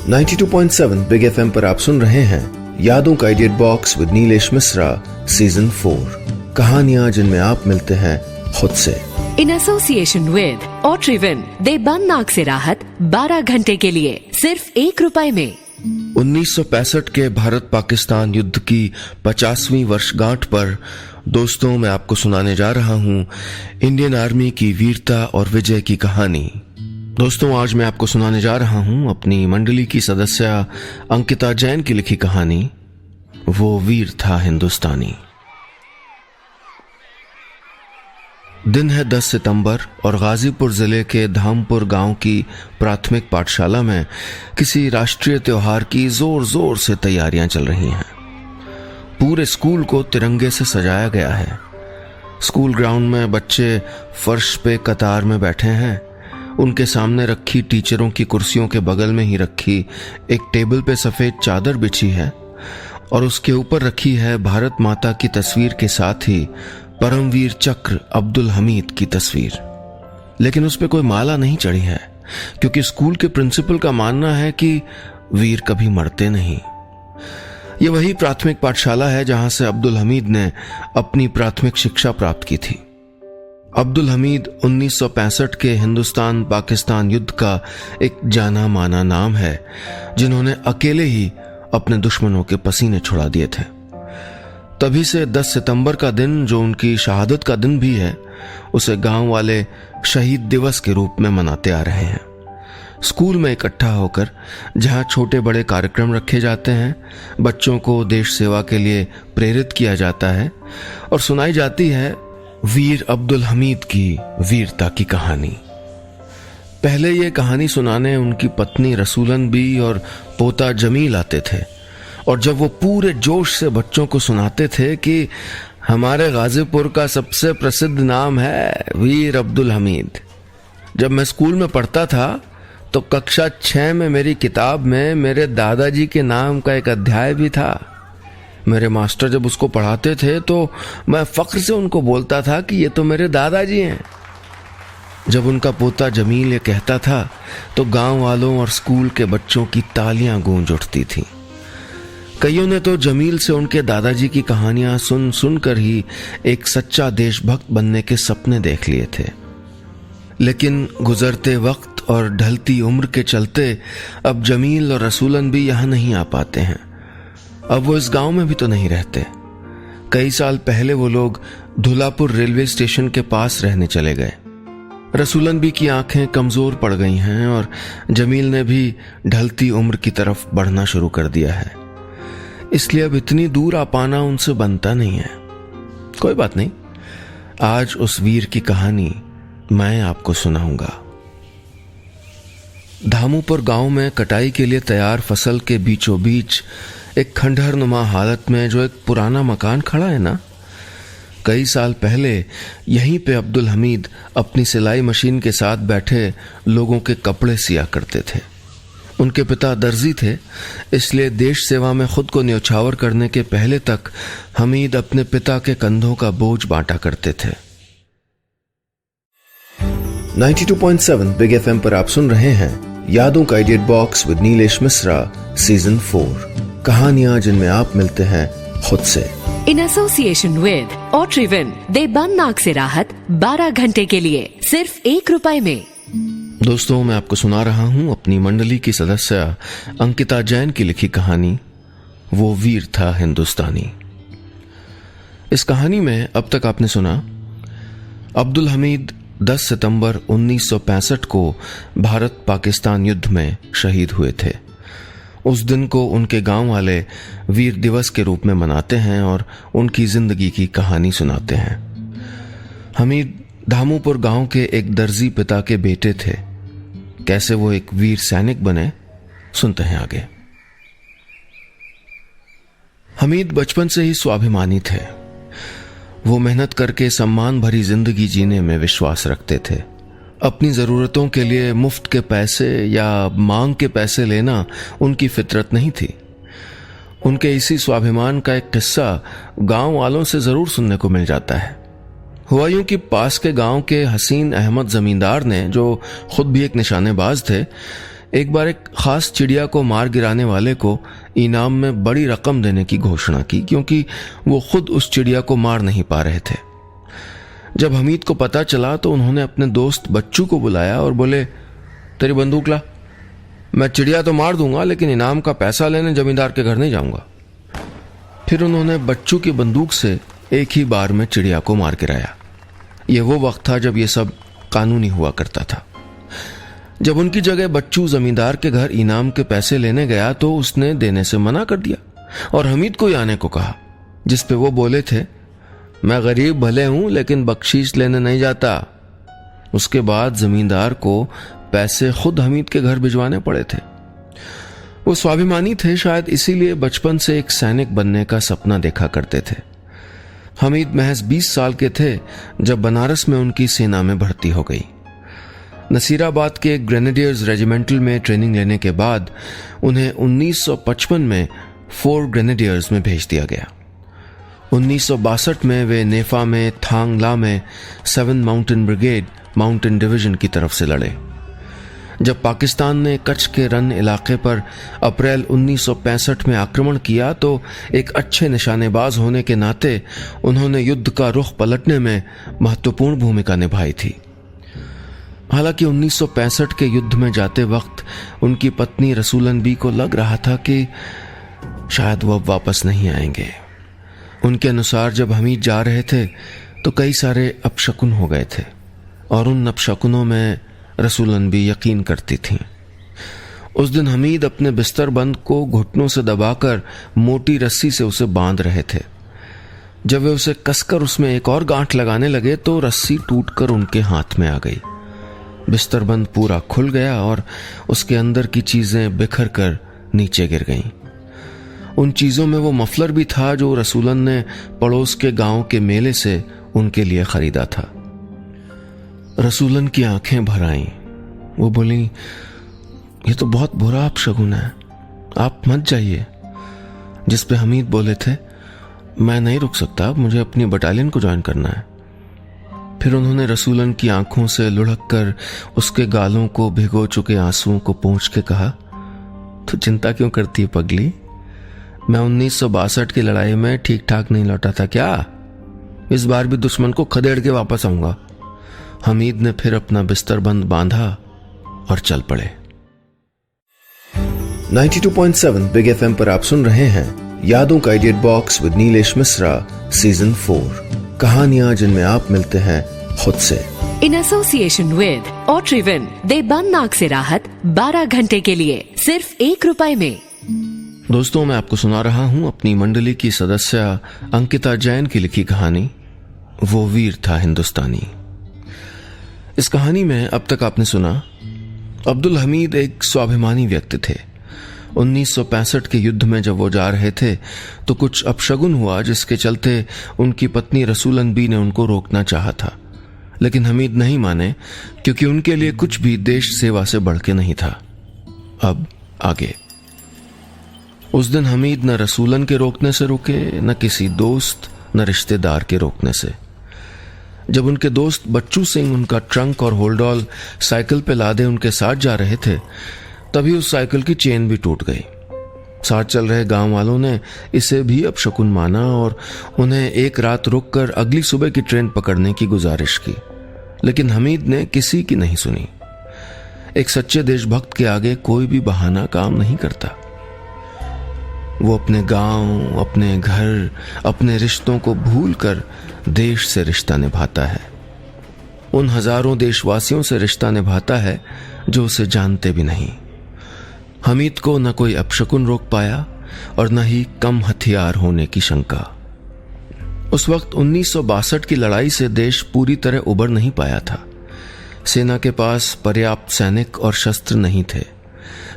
92.7 big FM पर आप सुन रहे हैं यादों का edit box with Nilesh Mishra season 4। कहानियां जिनमें आप मिलते हैं खुद से। इन एसोसिएशन विद ऑट्रिविन दे बंद नाक से राहत 12 घंटे के लिए सिर्फ ₹1 में। 1965 के भारत पाकिस्तान युद्ध की 50वीं वर्षगांठ पर दोस्तों मैं आपको सुनाने जा रहा हूं इंडियन आर्मी की वीरता और विजय की कहानी। दोस्तों आज मैं आपको सुनाने जा रहा हूं अपनी मंडली की सदस्य अंकिता जैन की लिखी कहानी वो वीर था हिंदुस्तानी। दिन है 10 सितंबर और गाजीपुर जिले के धामपुर गांव की प्राथमिक पाठशाला में किसी राष्ट्रीय त्योहार की जोर जोर से तैयारियां चल रही हैं। पूरे स्कूल को तिरंगे से सजाया गया है। स्कूल ग्राउंड में बच्चे फर्श पे कतार में बैठे हैं। उनके सामने रखी टीचरों की कुर्सियों के बगल में ही रखी एक टेबल पे सफेद चादर बिछी है और उसके ऊपर रखी है भारत माता की तस्वीर के साथ ही परमवीर चक्र अब्दुल हमीद की तस्वीर। लेकिन उस पे कोई माला नहीं चढ़ी है क्योंकि स्कूल के प्रिंसिपल का मानना है कि वीर कभी मरते नहीं। ये वही प्राथमिक पाठशाला है जहां से अब्दुल हमीद ने अपनी प्राथमिक शिक्षा प्राप्त की थी। अब्दुल हमीद 1965 के हिंदुस्तान पाकिस्तान युद्ध का एक जाना माना नाम है जिन्होंने अकेले ही अपने दुश्मनों के पसीने छुड़ा दिए थे। तभी से 10 सितंबर का दिन जो उनकी शहादत का दिन भी है उसे गांव वाले शहीद दिवस के रूप में मनाते आ रहे हैं। स्कूल में इकट्ठा होकर जहां छोटे बड़े कार्यक्रम रखे जाते हैं, बच्चों को देश सेवा के लिए प्रेरित किया जाता है और सुनाई जाती है वीर अब्दुल हमीद की वीरता की कहानी। पहले ये कहानी सुनाने उनकी पत्नी रसूलन बी और पोता जमील आते थे और जब वो पूरे जोश से बच्चों को सुनाते थे कि हमारे गाजीपुर का सबसे प्रसिद्ध नाम है वीर अब्दुल हमीद। जब मैं स्कूल में पढ़ता था तो कक्षा 6 में मेरी किताब में मेरे दादाजी के नाम का एक अध्याय भी था। मेरे मास्टर जब उसको पढ़ाते थे तो मैं फख्र से उनको बोलता था कि ये तो मेरे दादाजी हैं। जब उनका पोता जमील ये कहता था तो गांव वालों और स्कूल के बच्चों की तालियां गूंज उठती थीं। कईयों ने तो जमील से उनके दादाजी की कहानियां सुन सुनकर ही एक सच्चा देशभक्त बनने के सपने देख लिए थे। लेकिन गुजरते वक्त और ढलती उम्र के चलते अब जमील और रसूलन भी यहां नहीं आ पाते हैं। अब वो इस गांव में भी तो नहीं रहते। कई साल पहले वो लोग धुलापुर रेलवे स्टेशन के पास रहने चले गए। रसूलन बी की आंखें कमजोर पड़ गई हैं और जमील ने भी ढलती उम्र की तरफ बढ़ना शुरू कर दिया है। इसलिए अब इतनी दूर आ पाना उनसे बनता नहीं है। कोई बात नहीं, आज उस वीर की कहानी मैं आपको सुनाऊंगा। धामूपुर गांव में कटाई के लिए तैयार फसल के बीचों बीच एक खंडहर नुमा हालत में जो एक पुराना मकान खड़ा है ना, कई साल पहले यहीं पे अब्दुल हमीद अपनी सिलाई मशीन के साथ बैठे लोगों के कपड़े सिया करते थे। उनके पिता दर्जी थे, इसलिए देश सेवा में खुद को न्यौछावर करने के पहले तक हमीद अपने पिता के कंधों का बोझ बांटा करते थे। 92.7 बिग एफएम पर आप सुन रहे हैं यादों का edit box with Nilesh Mishra season 4। कहानियां जिनमें आप मिलते हैं खुद से। इन एसोसिएशन विद ऑट्रिविन दे बंद नाक से राहत 12 घंटे के लिए सिर्फ ₹1 में। दोस्तों मैं आपको सुना रहा हूं अपनी मंडली की सदस्य अंकिता जैन की लिखी कहानी वो वीर था हिंदुस्तानी। इस कहानी में अब तक आपने सुना अब्दुल हमीद 10 सितंबर 1965 को भारत पाकिस्तान युद्ध में शहीद हुए थे। उस दिन को उनके गांव वाले वीर दिवस के रूप में मनाते हैं और उनकी जिंदगी की कहानी सुनाते हैं। हमीद धामूपुर गांव के एक दर्जी पिता के बेटे थे। कैसे वो एक वीर सैनिक बने, सुनते हैं आगे। हमीद बचपन से ही स्वाभिमानी थे। वो मेहनत करके सम्मान भरी जिंदगी जीने में विश्वास रखते थे। अपनी जरूरतों के लिए मुफ्त के पैसे या मांग के पैसे लेना उनकी फितरत नहीं थी। उनके इसी स्वाभिमान का एक किस्सा गांव वालों से जरूर सुनने को मिल जाता है। हुआ यूं कि पास के गांव के हसीन अहमद जमींदार ने, जो खुद भी एक निशानेबाज थे, एक बार एक खास चिड़िया को मार गिराने वाले को इनाम में बड़ी रकम देने की घोषणा की, क्योंकि वो खुद उस चिड़िया को मार नहीं पा रहे थे। जब हमीद को पता चला तो उन्होंने अपने दोस्त बच्चू को बुलाया और बोले, तेरी बंदूक ला, मैं चिड़िया तो मार दूंगा लेकिन इनाम का पैसा लेने जमींदार के घर नहीं जाऊंगा। फिर उन्होंने बच्चू की बंदूक से एक ही बार में चिड़िया को मार गिराया। यह वो वक्त था जब यह सब कानूनी हुआ करता था। जब उनकी जगह बच्चू जमींदार के घर इनाम के पैसे लेने गया तो उसने देने से मना कर दिया और हमीद को ही आने को कहा, जिस पे वो बोले थे, मैं गरीब भले हूं लेकिन बख्शीश लेने नहीं जाता। उसके बाद जमींदार को पैसे खुद हमीद के घर भिजवाने पड़े थे। वो स्वाभिमानी थे, शायद इसीलिए बचपन से एक सैनिक बनने का सपना देखा करते थे। हमीद महज 20 साल के थे जब बनारस में उनकी सेना में भर्ती हो गई। नसीराबाद के ग्रेनेडियर्स रेजिमेंटल में ट्रेनिंग लेने के बाद उन्हें 1955 में 4 ग्रेनेडियर्स में भेज दिया गया। 1962 में वे नेफा में थांग ला में 7 माउंटेन ब्रिगेड माउंटेन डिवीजन की तरफ से लड़े। जब पाकिस्तान ने कच्छ के रन इलाके पर अप्रैल 1965 में आक्रमण किया तो एक अच्छे निशानेबाज होने के नाते उन्होंने युद्ध का रुख पलटने में महत्वपूर्ण भूमिका निभाई थी। हालांकि 1965 के युद्ध में जाते वक्त उनकी पत्नी रसूलन बी को लग रहा था कि शायद वो अब वापस नहीं आएंगे। उनके अनुसार जब हमीद जा रहे थे तो कई सारे अपशकुन हो गए थे और उन अपशकुनों में रसूलन भी यकीन करती थीं। उस दिन हमीद अपने बिस्तर बंद को घुटनों से दबाकर मोटी रस्सी से उसे बांध रहे थे। जब वे उसे कसकर उसमें एक और गांठ लगाने लगे तो रस्सी टूटकर उनके हाथ में आ गई। बिस्तर बंद पूरा खुल गया और उसके अंदर की चीजें बिखर कर नीचे गिर गईं। उन चीजों में वो मफलर भी था जो रसूलन ने पड़ोस के गांव के मेले से उनके लिए खरीदा था। रसूलन की आंखें भर आईं। वो बोली, ये तो बहुत बुरा अपशगुन है, आप मत जाइए। जिस पे हमीद बोले थे, मैं नहीं रुक सकता, मुझे अपनी बटालियन को ज्वाइन करना है। फिर उन्होंने रसूलन की आंखों से लुढ़क कर उसके गालों को भिगो चुके आंसुओं को पोंछ के कहा, तो चिंता क्यों करती है पगली, मैं 1962 की लड़ाई में ठीक ठाक नहीं लौटा था क्या? इस बार भी दुश्मन को खदेड़ के वापस आऊंगा। हमीद ने फिर अपना बिस्तर बंद बांधा और चल पड़े। 92.7 बिग एफएम पर आप सुन रहे हैं यादों का edit box with Nilesh Mishra season 4, कहानियां जिनमें आप मिलते हैं खुद से। इन एसोसिएशन विद ऑट्रिविन, देबन नाक से राहत 12 घंटे के लिए सिर्फ ₹1 में। दोस्तों, मैं आपको सुना रहा हूं अपनी मंडली की सदस्य अंकिता जैन की लिखी कहानी, वो वीर था हिंदुस्तानी। इस कहानी में अब तक आपने सुना, अब्दुल हमीद एक स्वाभिमानी व्यक्ति थे। 1965 के युद्ध में जब वो जा रहे थे तो कुछ अपशगुन हुआ जिसके चलते उनकी पत्नी रसूलन बी ने उनको रोकना चाहा था, लेकिन हमीद नहीं माने क्योंकि उनके लिए कुछ भी देश सेवा से बढ़ के नहीं था। अब आगे। उस दिन हमीद न रसूलन के रोकने से रुके, न किसी दोस्त न रिश्तेदार के रोकने से। जब उनके दोस्त बच्चू सिंह उनका ट्रंक और होल्डॉल साइकिल पे लादे उनके साथ जा रहे थे, तभी उस साइकिल की चेन भी टूट गई। साथ चल रहे गांव वालों ने इसे भी अपशकुन माना और उन्हें एक रात रुककर अगली सुबह की ट्रेन पकड़ने की गुजारिश की, लेकिन हमीद ने किसी की नहीं सुनी। एक सच्चे देशभक्त के आगे कोई भी बहाना काम नहीं करता। वो अपने गांव, अपने घर, अपने रिश्तों को भूलकर देश से रिश्ता निभाता है। उन हजारों देशवासियों से रिश्ता निभाता है जो उसे जानते भी नहीं। हमीद को न कोई अपशकुन रोक पाया और न ही कम हथियार होने की शंका। उस वक्त 1962 की लड़ाई से देश पूरी तरह उबर नहीं पाया था। सेना के पास पर्याप्त सैनिक और शस्त्र नहीं थे।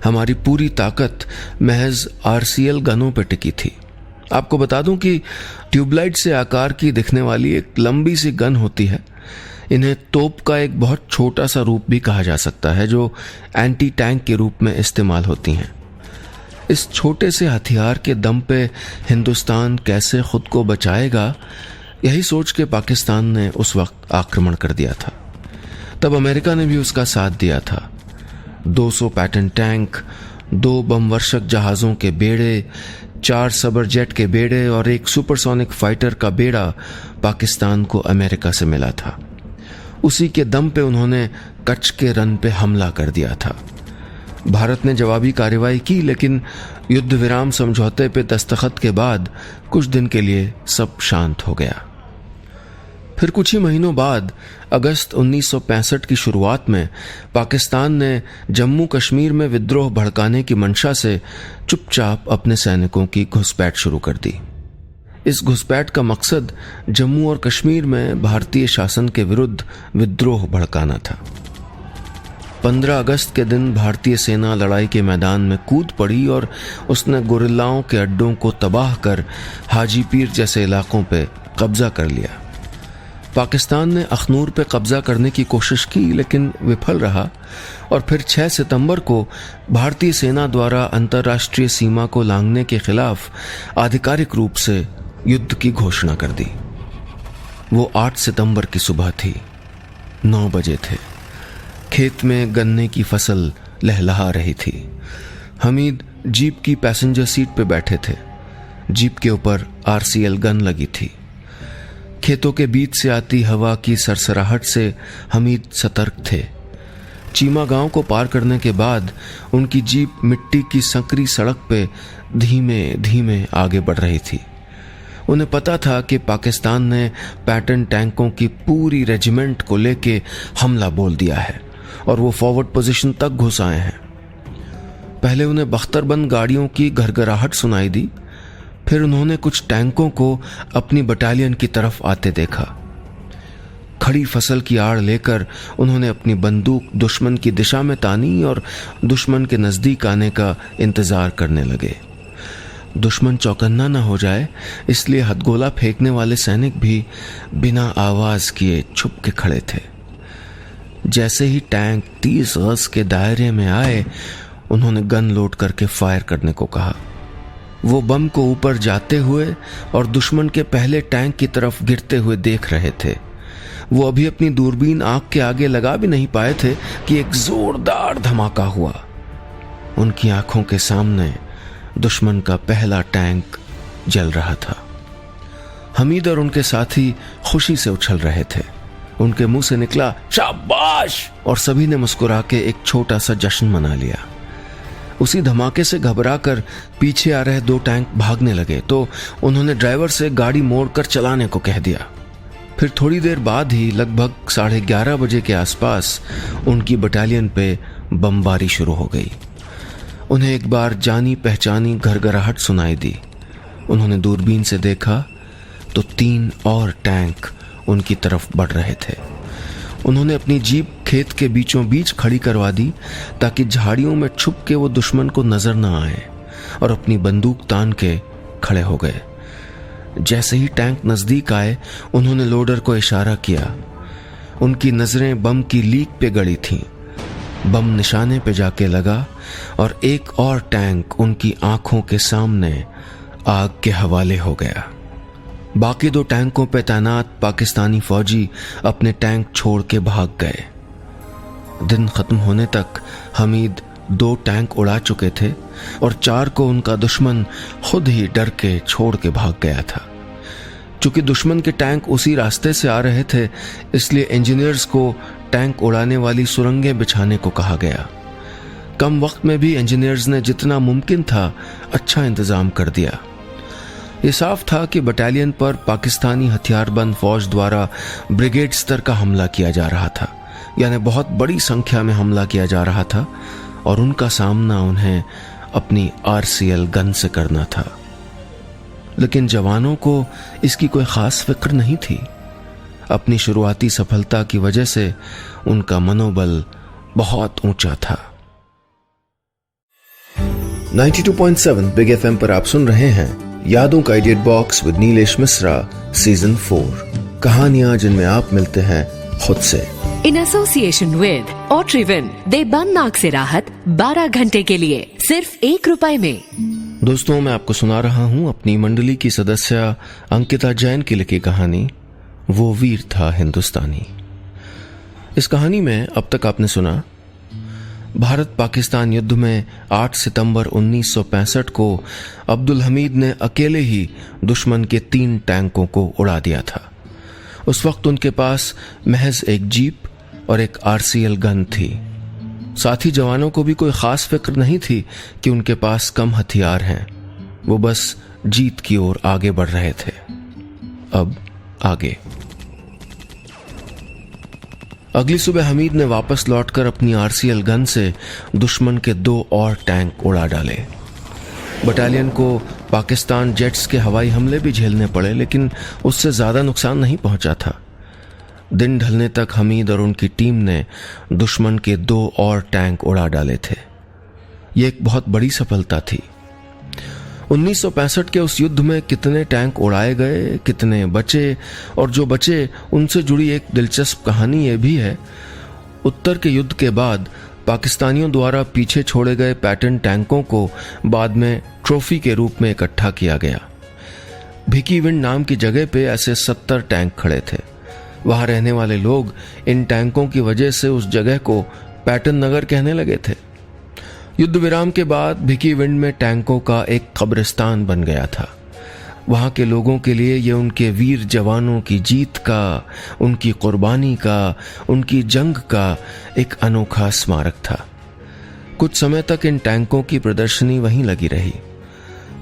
हमारी पूरी ताकत महज RCL गनों पर टिकी थी। आपको बता दूं कि ट्यूबलाइट से आकार की दिखने वाली एक लंबी सी गन होती है। इन्हें तोप का एक बहुत छोटा सा रूप भी कहा जा सकता है, जो एंटी टैंक के रूप में इस्तेमाल होती हैं। इस छोटे से हथियार के दम पे हिंदुस्तान कैसे खुद को बचाएगा, यही सोच के पाकिस्तान ने उस वक्त आक्रमण कर दिया था। तब अमेरिका ने भी उसका साथ दिया था। 200 पैटर्न टैंक, 2 बमवर्षक जहाजों के बेड़े, 4 सबर जेट के बेड़े और एक सुपरसोनिक फाइटर का बेड़ा पाकिस्तान को अमेरिका से मिला था। उसी के दम पे उन्होंने कच्छ के रन पे हमला कर दिया था। भारत ने जवाबी कार्रवाई की, लेकिन युद्ध विराम समझौते पे दस्तखत के बाद कुछ दिन के लिए सब शांत हो गया। फिर कुछ ही महीनों बाद अगस्त 1965 की शुरुआत में पाकिस्तान ने जम्मू कश्मीर में विद्रोह भड़काने की मंशा से चुपचाप अपने सैनिकों की घुसपैठ शुरू कर दी। इस घुसपैठ का मकसद जम्मू और कश्मीर में भारतीय शासन के विरुद्ध विद्रोह भड़काना था। 15 अगस्त के दिन भारतीय सेना लड़ाई के मैदान में कूद पड़ी और उसने गुरिल्लाओं के अड्डों को तबाह कर हाजीपीर जैसे इलाकों पे कब्जा कर लिया। पाकिस्तान ने अखनूर पे कब्जा करने की कोशिश की, लेकिन विफल रहा और फिर 6 सितंबर को भारतीय सेना द्वारा अंतर्राष्ट्रीय सीमा को लांघने के खिलाफ आधिकारिक रूप से युद्ध की घोषणा कर दी। वो 8 सितंबर की सुबह थी। 9 बजे थे। खेत में गन्ने की फसल लहलहा रही थी। हमीद जीप की पैसेंजर सीट पे बैठे थे। जीप के ऊपर RCL गन लगी थी। खेतों के बीच से आती हवा की सरसराहट से हमीद सतर्क थे। चीमा गांव को पार करने के बाद उनकी जीप मिट्टी की संकरी सड़क पे धीमे धीमे आगे बढ़ रही थी। उन्हें पता था कि पाकिस्तान ने पैटर्न टैंकों की पूरी रेजिमेंट को लेके हमला बोल दिया है और वो फॉरवर्ड पोजीशन तक घुस आए हैं। पहले उन्हें बख्तरबंद गाड़ियों की घरघराहट सुनाई दी। फिर उन्होंने कुछ टैंकों को अपनी बटालियन की तरफ आते देखा। खड़ी फसल की आड़ लेकर उन्होंने अपनी बंदूक दुश्मन की दिशा में तानी और दुश्मन के नजदीक आने का इंतजार करने लगे। दुश्मन चौकन्ना न हो जाए इसलिए हथगोला फेंकने वाले सैनिक भी बिना आवाज किए छुप के खड़े थे। जैसे ही टैंक 30 गज के दायरे में आए, उन्होंने गन लोड करके फायर करने को कहा। वो बम को ऊपर जाते हुए और दुश्मन के पहले टैंक की तरफ गिरते हुए देख रहे थे। वो अभी अपनी दूरबीन आंख के आगे लगा भी नहीं पाए थे कि एक जोरदार धमाका हुआ। उनकी आंखों के सामने दुश्मन का पहला टैंक जल रहा था। हमीद और उनके साथी खुशी से उछल रहे थे। उनके मुंह से निकला शाबाश और सभी ने मुस्कुरा के एक छोटा सा जश्न मना लिया। उसी धमाके से घबराकर पीछे आ रहे 2 टैंक भागने लगे तो उन्होंने ड्राइवर से गाड़ी मोड़कर चलाने को कह दिया। फिर थोड़ी देर बाद ही लगभग 11:30 बजे के आसपास उनकी बटालियन पे बमबारी शुरू हो गई। उन्हें एक बार जानी पहचानी घरघराहट सुनाई दी। उन्होंने दूरबीन से देखा तो 3 और टैंक उनकी तरफ बढ़ रहे थे। उन्होंने अपनी जीप खेत के बीचों बीच खड़ी करवा दी ताकि झाड़ियों में छुप के वो दुश्मन को नजर न आए और अपनी बंदूक तान के खड़े हो गए। जैसे ही टैंक नजदीक आए, उन्होंने लोडर को इशारा किया। उनकी नजरें बम की लीक पे गड़ी थीं। बम निशाने पे जाके लगा और एक और टैंक उनकी आंखों के सामने आग के हवाले हो गया। बाकी 2 टैंकों पे तैनात पाकिस्तानी फौजी अपने टैंक छोड़ के भाग गए। दिन खत्म होने तक हमीद 2 टैंक उड़ा चुके थे और 4 को उनका दुश्मन खुद ही डर के छोड़ के भाग गया था। चूंकि दुश्मन के टैंक उसी रास्ते से आ रहे थे, इसलिए इंजीनियर्स को टैंक उड़ाने वाली सुरंगें बिछाने को कहा गया। कम वक्त में भी इंजीनियर्स ने जितना मुमकिन था अच्छा इंतजाम कर दिया। ये साफ था कि बटालियन पर पाकिस्तानी हथियारबंद फौज द्वारा ब्रिगेड स्तर का हमला किया जा रहा था, यानी बहुत बड़ी संख्या में हमला किया जा रहा था और उनका सामना उन्हें अपनी RCL गन से करना था। लेकिन जवानों को इसकी कोई खास फिक्र नहीं थी। अपनी शुरुआती सफलता की वजह से उनका मनोबल बहुत ऊंचा था। 92.7 बिग FM पर आप सुन रहे हैं यादों का edit box with Nilesh Mishra season 4। कहानियां जिनमें आप मिलते हैं खुद से। इन एसोसिएशन विद ऑट्रिविन, दे बन नाक से राहत 12 घंटे के लिए सिर्फ ₹1 में। दोस्तों, मैं आपको सुना रहा हूं अपनी मंडली की सदस्य अंकिता जैन की लिखी कहानी वो वीर था हिंदुस्तानी। इस कहानी में अब तक आपने सुना भारत पाकिस्तान युद्ध में 8 सितंबर 1965 को अब्दुल हमीद ने अकेले ही दुश्मन के 3 टैंकों को उड़ा दिया था। उस वक्त उनके पास महज एक जीप और एक RCL गन थी। साथी जवानों को भी कोई खास फिक्र नहीं थी कि उनके पास कम हथियार हैं। वो बस जीत की ओर आगे बढ़ रहे थे। अब आगे। अगली सुबह हमीद ने वापस लौटकर अपनी RCL गन से दुश्मन के 2 और टैंक उड़ा डाले। बटालियन को पाकिस्तान जेट्स के हवाई हमले भी झेलने पड़े, लेकिन उससे ज्यादा नुकसान नहीं पहुंचा था। दिन ढलने तक हमीद और उनकी टीम ने दुश्मन के 2 और टैंक उड़ा डाले थे। ये एक बहुत बड़ी सफलता थी। 1965 के उस युद्ध में कितने टैंक उड़ाए गए, कितने बचे, और जो बचे उनसे जुड़ी एक दिलचस्प कहानी यह भी है। उत्तर के युद्ध के बाद पाकिस्तानियों द्वारा पीछे छोड़े गए पैटर्न टैंकों को बाद में ट्रॉफी के रूप में इकट्ठा किया गया। भिकी विंड नाम की जगह पे ऐसे 70 टैंक खड़े थे। वहां रहने वाले लोग इन टैंकों की वजह से उस जगह को पैटर्न नगर कहने लगे थे। युद्ध विराम के बाद भिकी विंड में टैंकों का एक कब्रिस्तान बन गया था। वहां के लोगों के लिए ये उनके वीर जवानों की जीत का, उनकी कुर्बानी का, उनकी जंग का एक अनोखा स्मारक था। कुछ समय तक इन टैंकों की प्रदर्शनी वहीं लगी रही।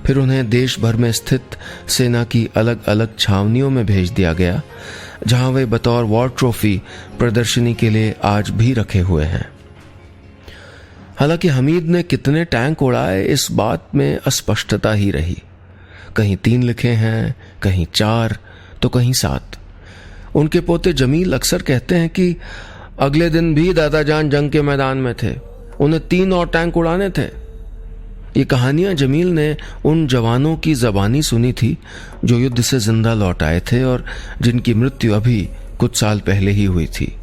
फिर उन्हें देश भर में स्थित सेना की अलग अलग छावनियों में भेज दिया गया, जहां वे बतौर वॉर ट्रॉफी प्रदर्शनी के लिए आज भी रखे हुए हैं। हालांकि हमीद ने कितने टैंक उड़ाए, इस बात में अस्पष्टता ही रही। कहीं 3 लिखे हैं, कहीं 4, तो कहीं 7। उनके पोते जमील अक्सर कहते हैं कि अगले दिन भी दादाजान जंग के मैदान में थे, उन्हें 3 और टैंक उड़ाने थे। ये कहानियां जमील ने उन जवानों की जबानी सुनी थी जो युद्ध से जिंदा लौट आए थे और जिनकी मृत्यु अभी कुछ साल पहले ही हुई थी।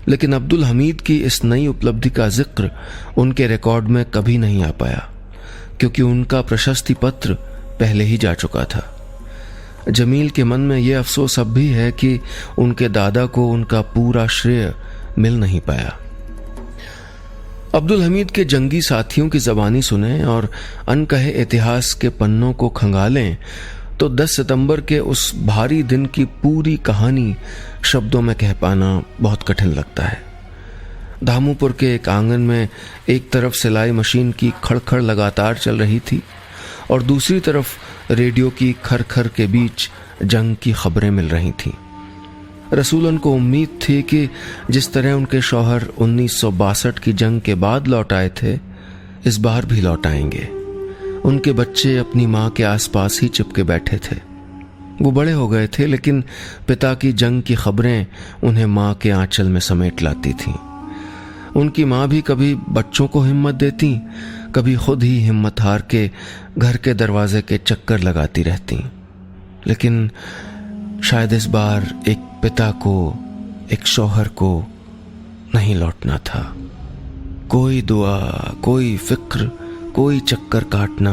लेकिन अब्दुल हमीद की इस नई उपलब्धि का जिक्र उनके रिकॉर्ड में कभी नहीं आ पाया, क्योंकि उनका प्रशस्ति पत्र पहले ही जा चुका था। जमील के मन में यह अफसोस अब भी है कि उनके दादा को उनका पूरा श्रेय मिल नहीं पाया। अब्दुल हमीद के जंगी साथियों की जबानी सुने और अनकहे इतिहास के पन्नों को खंगालें तो 10 सितंबर के उस भारी दिन की पूरी कहानी शब्दों में कह पाना बहुत कठिन लगता है। धामूपुर के एक आंगन में एक तरफ सिलाई मशीन की खड़खड़ लगातार चल रही थी और दूसरी तरफ रेडियो की खरखर के बीच जंग की खबरें मिल रही थीं। रसूलन को उम्मीद थी कि जिस तरह उनके शौहर 1962 की जंग के बाद लौट आए थे, इस बार भी लौट आएंगे। उनके बच्चे अपनी मां के आसपास ही चिपके बैठे थे। वो बड़े हो गए थे, लेकिन पिता की जंग की खबरें उन्हें मां के आंचल में समेट लाती थीं। उनकी मां भी कभी बच्चों को हिम्मत देती, कभी खुद ही हिम्मत हार के घर के दरवाजे के चक्कर लगाती रहती। लेकिन शायद इस बार एक पिता को, एक शौहर को नहीं लौटना था। कोई दुआ, कोई फिक्र, कोई चक्कर काटना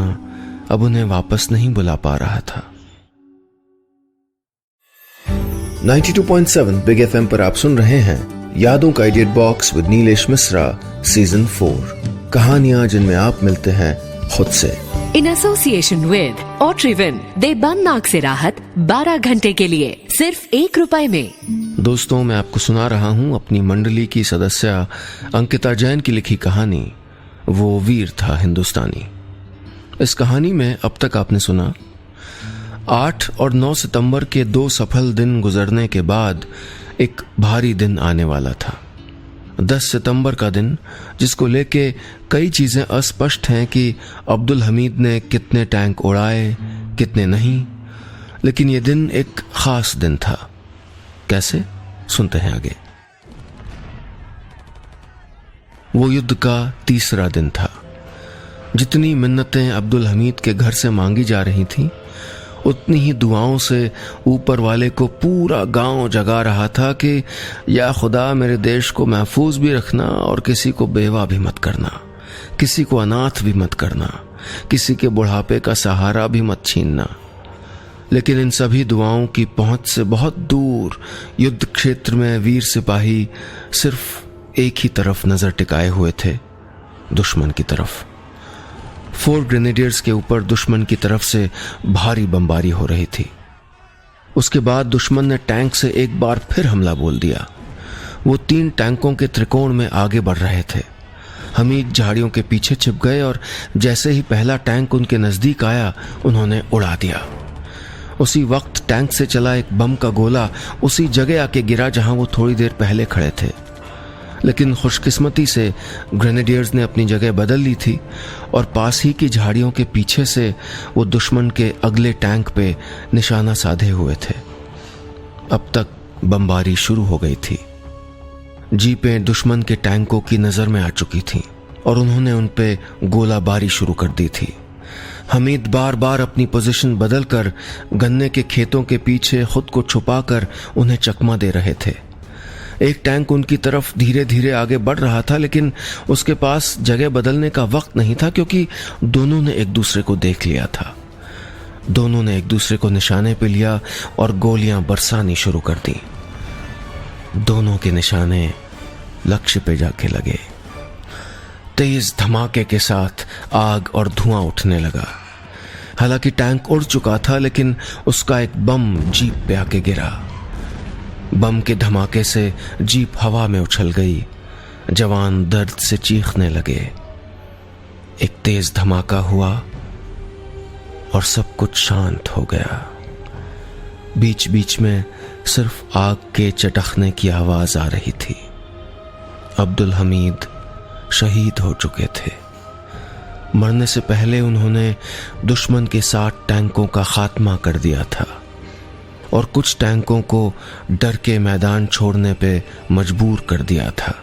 अब उन्हें वापस नहीं बुला पा रहा था। 92.7 बिग FM पर आप सुन रहे हैं यादों का edit box with Nilesh Mishra season 4। कहानियां जिनमें आप मिलते हैं खुद से। इन एसोसिएशन विद ऑट्रिविन, दे बन नाक से राहत 12 घंटे के लिए सिर्फ ₹1 में। दोस्तों, मैं आपको सुना रहा हूं अपनी मंडली की सदस्य अंकिता जैन की लिखी कहानी वो वीर था हिंदुस्तानी। इस कहानी में अब तक आपने सुना 8 और 9 सितंबर के 2 सफल दिन गुजरने के बाद एक भारी दिन आने वाला था। 10 सितंबर का दिन, जिसको लेके कई चीजें अस्पष्ट हैं कि अब्दुल हमीद ने कितने टैंक उड़ाए, कितने नहीं, लेकिन यह दिन एक खास दिन था। कैसे, सुनते हैं आगे। वो युद्ध का 3रा दिन था। जितनी मिन्नतें अब्दुल हमीद के घर से मांगी जा रही थीं, उतनी ही दुआओं से ऊपर वाले को पूरा गांव जगा रहा था कि या खुदा, मेरे देश को महफूज भी रखना और किसी को बेवा भी मत करना, किसी को अनाथ भी मत करना, किसी के बुढ़ापे का सहारा भी मत छीनना। लेकिन इन सभी दुआओं की पहुंच से बहुत दूर युद्ध क्षेत्र में वीर सिपाही सिर्फ एक ही तरफ नजर टिकाए हुए थे, दुश्मन की तरफ। 4 ग्रेनेडियर्स के ऊपर दुश्मन की तरफ से भारी बमबारी हो रही थी। उसके बाद दुश्मन ने टैंक से एक बार फिर हमला बोल दिया। वो 3 टैंकों के त्रिकोण में आगे बढ़ रहे थे। हमीद झाड़ियों के पीछे छिप गए और जैसे ही पहला टैंक उनके नजदीक आया, उन्होंने उड़ा दिया। उसी वक्त टैंक से चला एक बम का गोला उसी जगह आके गिरा जहां वो थोड़ी देर पहले खड़े थे। लेकिन खुशकिस्मती से ग्रेनेडियर्स ने अपनी जगह बदल ली थी और पास ही की झाड़ियों के पीछे से वो दुश्मन के अगले टैंक पे निशाना साधे हुए थे। अब तक बमबारी शुरू हो गई थी। जीपें दुश्मन के टैंकों की नजर में आ चुकी थीं और उन्होंने उन पे गोलाबारी शुरू कर दी थी। हमीद बार बार अपनी पोजीशन बदलकर गन्ने के खेतों के पीछे खुद को छुपाकर उन्हें चकमा दे रहे थे। एक टैंक उनकी तरफ धीरे धीरे आगे बढ़ रहा था, लेकिन उसके पास जगह बदलने का वक्त नहीं था क्योंकि दोनों ने एक दूसरे को देख लिया था। दोनों ने एक दूसरे को निशाने पे लिया और गोलियां बरसानी शुरू कर दी। दोनों के निशाने लक्ष्य पे जाके लगे। तेज धमाके के साथ आग और धुआं उठने लगा। हालांकि टैंक उड़ चुका था, लेकिन उसका एक बम जीप पे आके गिरा। बम के धमाके से जीप हवा में उछल गई। जवान दर्द से चीखने लगे। एक तेज धमाका हुआ और सब कुछ शांत हो गया। बीच बीच में सिर्फ आग के चटखने की आवाज आ रही थी। अब्दुल हमीद शहीद हो चुके थे। मरने से पहले उन्होंने दुश्मन के 60 टैंकों का खात्मा कर दिया था और कुछ टैंकों को डर के मैदान छोड़ने पे मजबूर कर दिया था।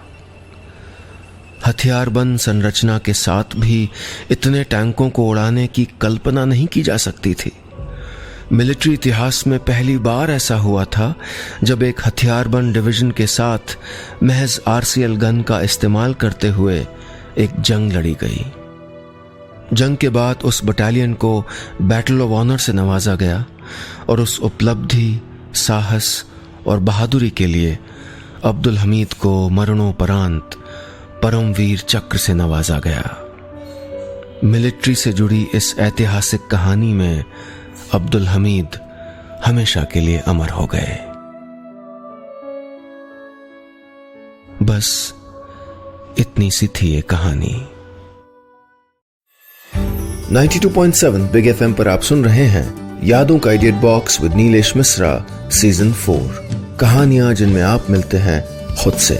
हथियारबंद संरचना के साथ भी इतने टैंकों को उड़ाने की कल्पना नहीं की जा सकती थी। मिलिट्री इतिहास में पहली बार ऐसा हुआ था जब एक हथियारबंद डिवीजन के साथ महज आरसीएल गन का इस्तेमाल करते हुए एक जंग लड़ी गई। जंग के बाद उस बटालियन को बैटल ऑफ ऑनर से नवाजा गया और उस उपलब्धि, साहस और बहादुरी के लिए अब्दुल हमीद को मरणोपरांत परमवीर चक्र से नवाजा गया। मिलिट्री से जुड़ी इस ऐतिहासिक कहानी में अब्दुल हमीद हमेशा के लिए अमर हो गए। बस इतनी सी थी ये कहानी। 92.7 बिग एफएम पर आप सुन रहे हैं यादों का edit box with Nilesh Mishra season 4। कहानियां जिनमें आप मिलते हैं खुद से।